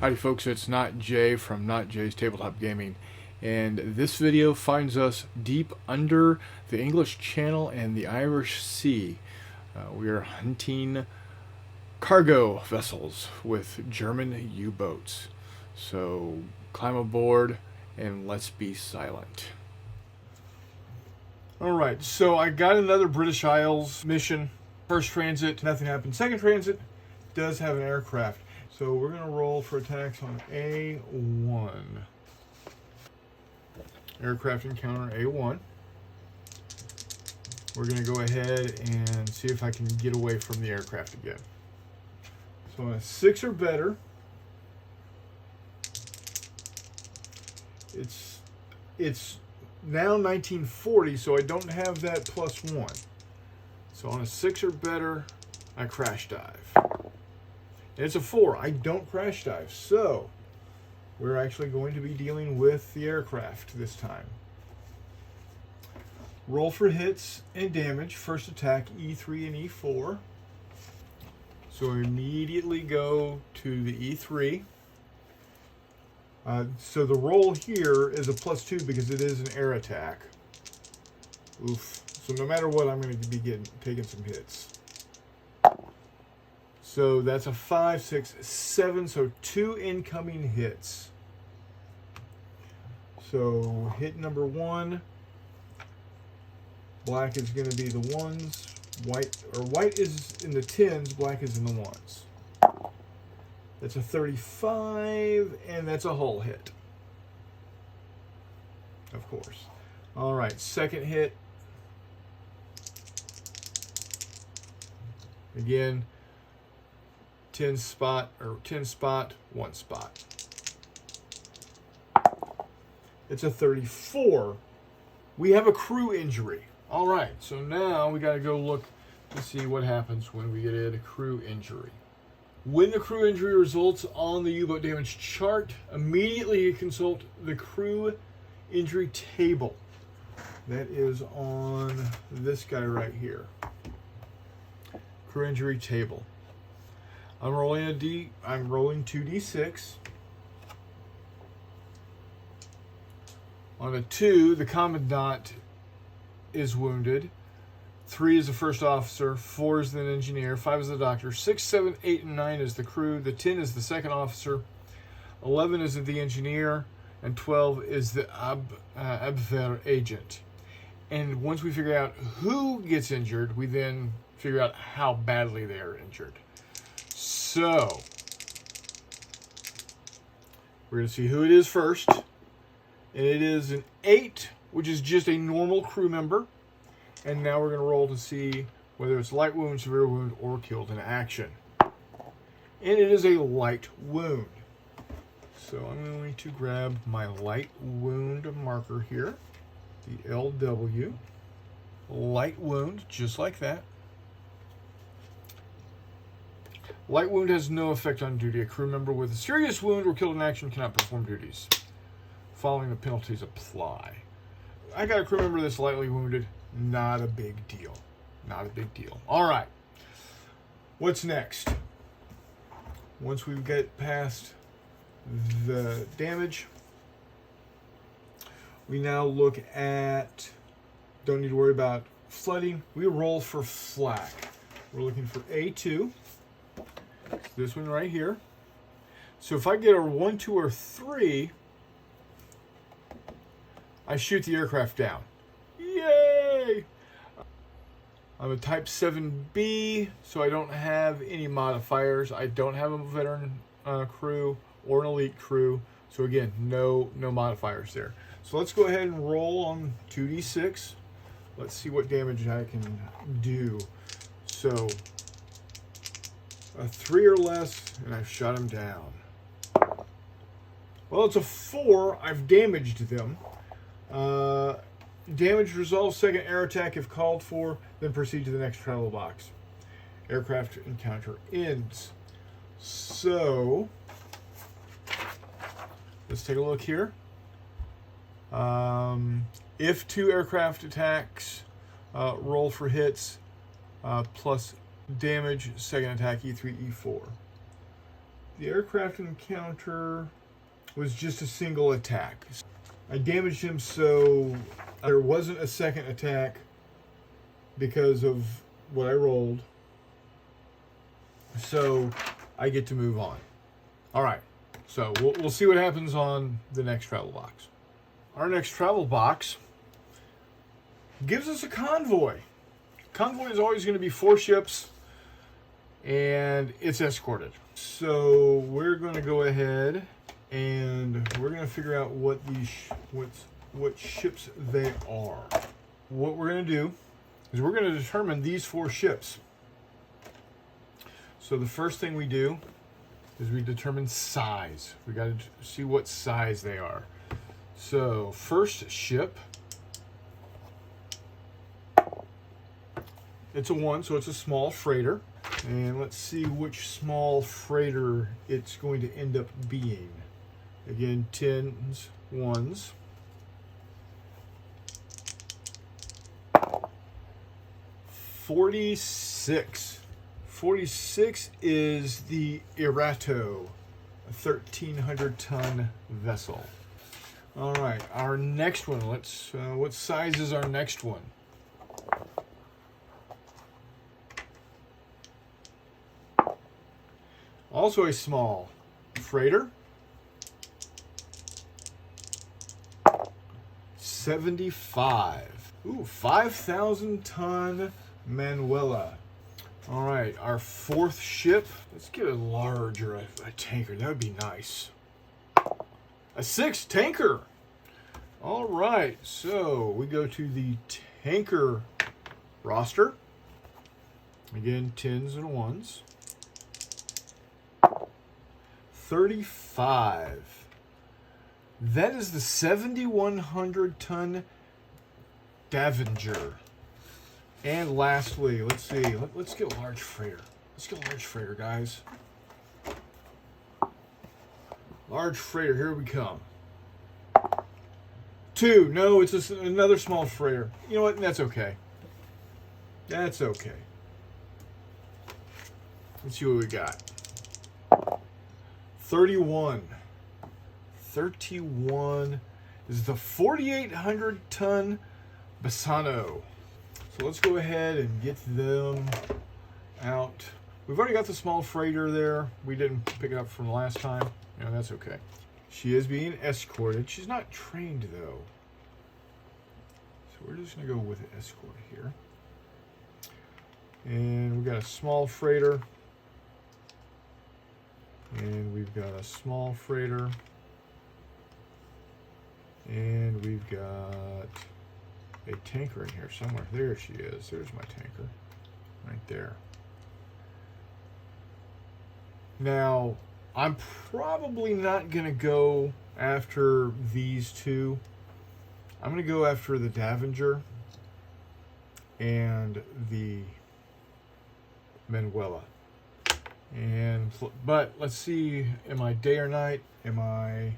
Howdy folks, it's Not Jay from Not Jay's Tabletop Gaming, and this video finds us deep under the English Channel and the Irish Sea. We are hunting cargo vessels with German U-boats. So climb aboard and let's be silent. Alright, so I got another British Isles mission. First transit, nothing happened. Second transit does have an aircraft. So we're going to roll for attacks on A1. Aircraft encounter A1. We're going to go ahead and see if I can get away from the aircraft again. So on a 6 or better, it's now 1940, so I don't have that +1. So on a 6 or better, I crash dive. And it's a 4. I don't crash dive, so we're actually going to be dealing with the aircraft this time. Roll for hits and damage. First attack E3 and E4. So immediately go to the E3. So the roll here is a +2 because it is an air attack. Oof. So no matter what, I'm going to be taking some hits. So that's a 5, 6, 7, so 2 incoming hits. So hit number 1. Black is going to be the 1s. White is in the 10s, black is in the 1s. That's a 35, and that's a hull hit. Of course. Alright, second hit. Again, 10 spot, 1 spot. It's a 34. We have a crew injury. All right, so now we got to go look to see what happens when we get a crew injury. When the crew injury results on the U-boat damage chart, immediately consult the crew injury table. That is on this guy right here. Crew injury table. I'm rolling 2d6. On a 2, the commandant is wounded. 3 is the first officer. 4 is the engineer. 5 is the doctor. 6, 7, 8, and 9 is the crew. The 10 is the second officer. 11 is the engineer. And 12 is the Abwehr agent. And once we figure out who gets injured, we then figure out how badly they are injured. So, we're going to see who it is first. And it is an 8, which is just a normal crew member. And now we're going to roll to see whether it's light wound, severe wound, or killed in action. And it is a light wound. So I'm going to grab my light wound marker here. The LW. Light wound, just like that. Light wound has no effect on duty. A crew member with a serious wound or killed in action cannot perform duties. Following the penalties apply. I got a crew member that's lightly wounded. Not a big deal. Not a big deal. All right. What's next? Once we get past the damage, we now look at, don't need to worry about flooding. We roll for flak. We're looking for A2. This one right here. So if I get a 1, 2, or 3, I shoot the aircraft down. Yay! I'm a type 7B, so I don't have any modifiers. I don't have a veteran crew or an elite crew. So again, no modifiers there. So let's go ahead and roll on 2d6. Let's see what damage I can do. So a 3 or less, and I've shot him down. Well, it's a 4. I've damaged them. Damage resolves second air attack if called for, then proceed to the next travel box. Aircraft encounter ends. So, let's take a look here. If 2 aircraft attacks, roll for hits, plus damage, second attack, E3, E4. The aircraft encounter was just a single attack. I damaged him so there wasn't a second attack because of what I rolled. So I get to move on. All right. So we'll see what happens on the next travel box. Our next travel box gives us a convoy. Convoy is always going to be 4 ships, and it's escorted. So we're going to go ahead and we're going to figure out what these what ships they are. What we're going to do is we're going to determine these 4 ships. So the first thing we do is we determine size. We got to see what size they are. So first ship, it's a 1, so it's a small freighter. And let's see which small freighter it's going to end up being. Again, 10s, 1s. $46. 46 is the Irato, a 1,300-ton vessel. All right, our next one. Let's. What size is our next one? Also a small freighter. 75. Ooh, 5,000-ton Manuela. All right, our 4th ship. Let's get a larger, a tanker. That would be nice. A 6 tanker. All right, so we go to the tanker roster. Again, 10s and 1s. 35. That is the 7,100-ton Davenger. And lastly, let's see. Let's get a large freighter. Let's get a large freighter, guys. Large freighter, here we come. 2. No, it's just another small freighter. You know what? That's okay. That's okay. Let's see what we got. 31. 31 is the 4,800-ton Bassano. So let's go ahead and get them out. We've already got the small freighter there. We didn't pick it up from the last time. No, that's okay. She is being escorted. She's not trained, though. So we're just going to go with an escort here. And we've got a small freighter. And we've got a small freighter. And we've got a tanker in here somewhere. There she is. There's my tanker. Right there. Now, I'm probably not going to go after these 2. I'm going to go after the Davenger and the Manuela. But let's see, am I day or night? Am I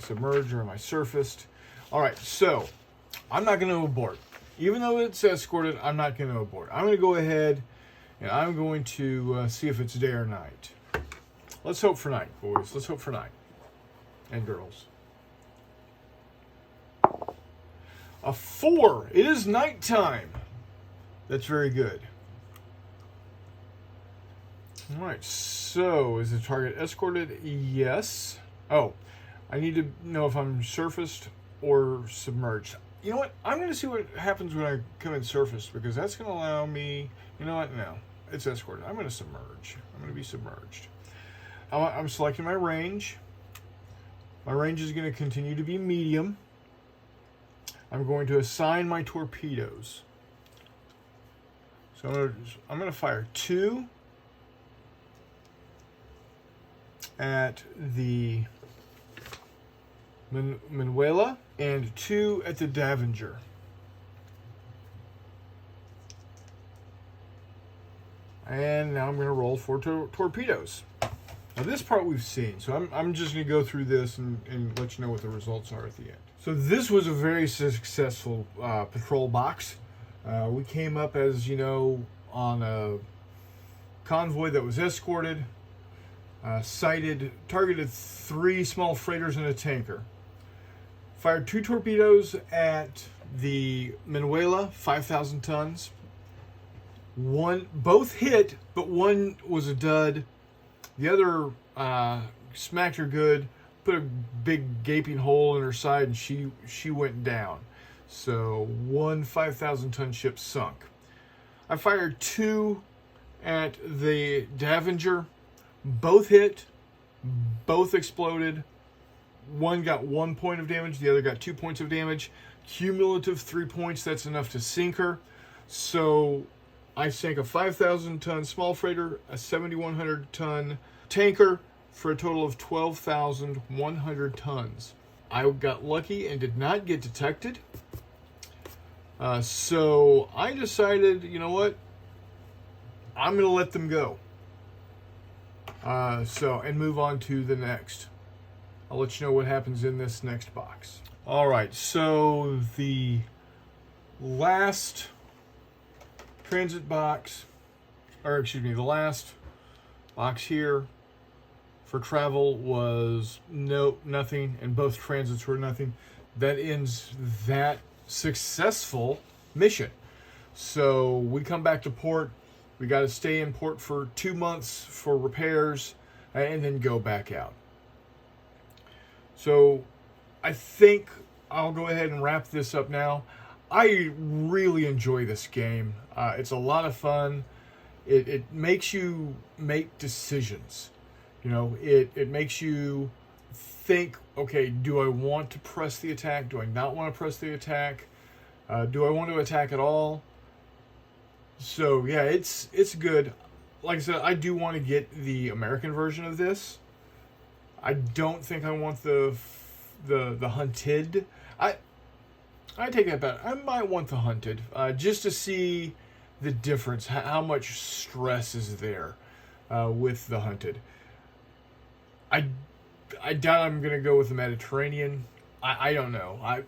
submerged or am I surfaced? All right, so I'm not going to abort. Even though it's escorted, I'm not going to abort. I'm going to go ahead and I'm going to see if it's day or night. Let's hope for night, boys. Let's hope for night. And girls. A 4. It is nighttime. That's very good. All right, so is the target escorted? Yes. Oh, I need to know if I'm surfaced or submerged. You know what? I'm going to see what happens when I come in surface, because that's going to allow me... You know what? No, it's escorted. I'm going to submerge. I'm going to be submerged. I'm selecting my range. My range is going to continue to be medium. I'm going to assign my torpedoes. So I'm going to fire 2 at the Manuela and 2 at the Davenger. And now I'm going to roll 4 torpedoes. Now this part we've seen, so I'm just going to go through this and let you know what the results are at the end. So this was a very successful patrol box. We came up, as you know, on a convoy that was escorted. Targeted 3 small freighters and a tanker. Fired 2 torpedoes at the Minuela, 5,000 tons. Both hit, but one was a dud. The other smacked her good, put a big gaping hole in her side, and she went down. So one 5,000 ton ship sunk. I fired 2 at the Davinger. Both hit, both exploded. One got 1 point of damage, the other got 2 points of damage. Cumulative 3 points, that's enough to sink her. So I sank a 5,000 ton small freighter, a 7,100 ton tanker, for a total of 12,100 tons. I got lucky and did not get detected. So I decided, you know what? I'm going to let them go. And move on to the next. I'll let you know what happens in this next box. All right, so the last transit box, the last box here for travel was nothing, and both transits were nothing. That ends that successful mission. So we come back to port. We got to stay in port for 2 months for repairs and then go back out. So I think I'll go ahead and wrap this up now. I really enjoy this game. It's a lot of fun. It makes you make decisions. You know, it makes you think, okay, do I want to press the attack? Do I not want to press the attack? Do I want to attack at all? So yeah, it's good. Like I said, I do want to get the American version of this. I don't think I want the hunted. I take that back. I might want the hunted, just to see the difference, how much stress is there with the hunted. I doubt I'm gonna go with the Mediterranean. I don't know.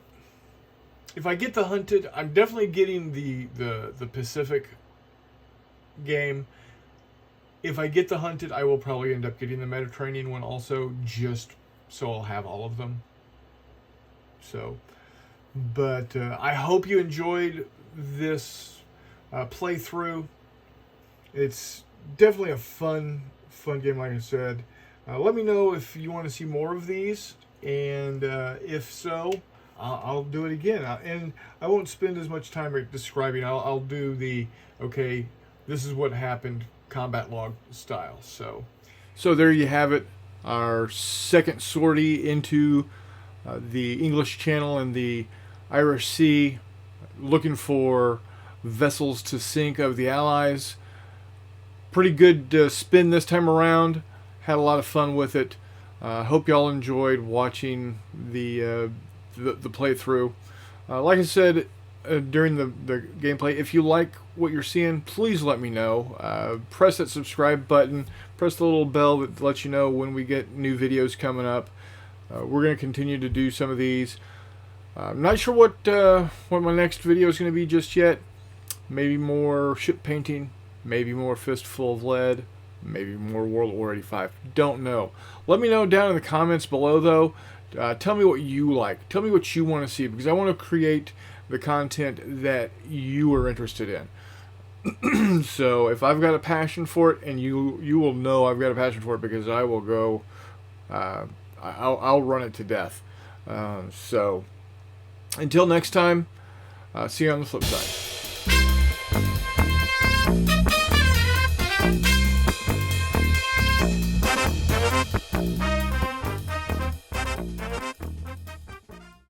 If I get the hunted, I'm definitely getting the Pacific game. If I get the hunted, I will probably end up getting the Mediterranean one also, just so I'll have all of them. So, but I hope you enjoyed this playthrough. It's definitely a fun game, like I said. Let me know if you want to see more of these, and if so, I'll do it again. And I won't spend as much time describing. I'll do the, okay, this is what happened, combat log style. So there you have it, our second sortie into the English Channel and the Irish Sea, looking for vessels to sink of the Allies. Pretty good spin this time around. Had a lot of fun with it. Hope y'all enjoyed watching the playthrough. Like I said during the gameplay, if you like what you're seeing, please let me know. Press that subscribe button. Press the little bell that lets you know when we get new videos coming up. We're going to continue to do some of these. I'm not sure what my next video is going to be just yet. Maybe more ship painting. Maybe more Fistful of Lead. Maybe more World War 85. Don't know. Let me know down in the comments below, though. Tell me what you like. Tell me what you want to see, because I want to create the content that you are interested in. So if I've got a passion for it, and you will know I've got a passion for it, because I will go, I'll run it to death. So until next time, see you on the flip side.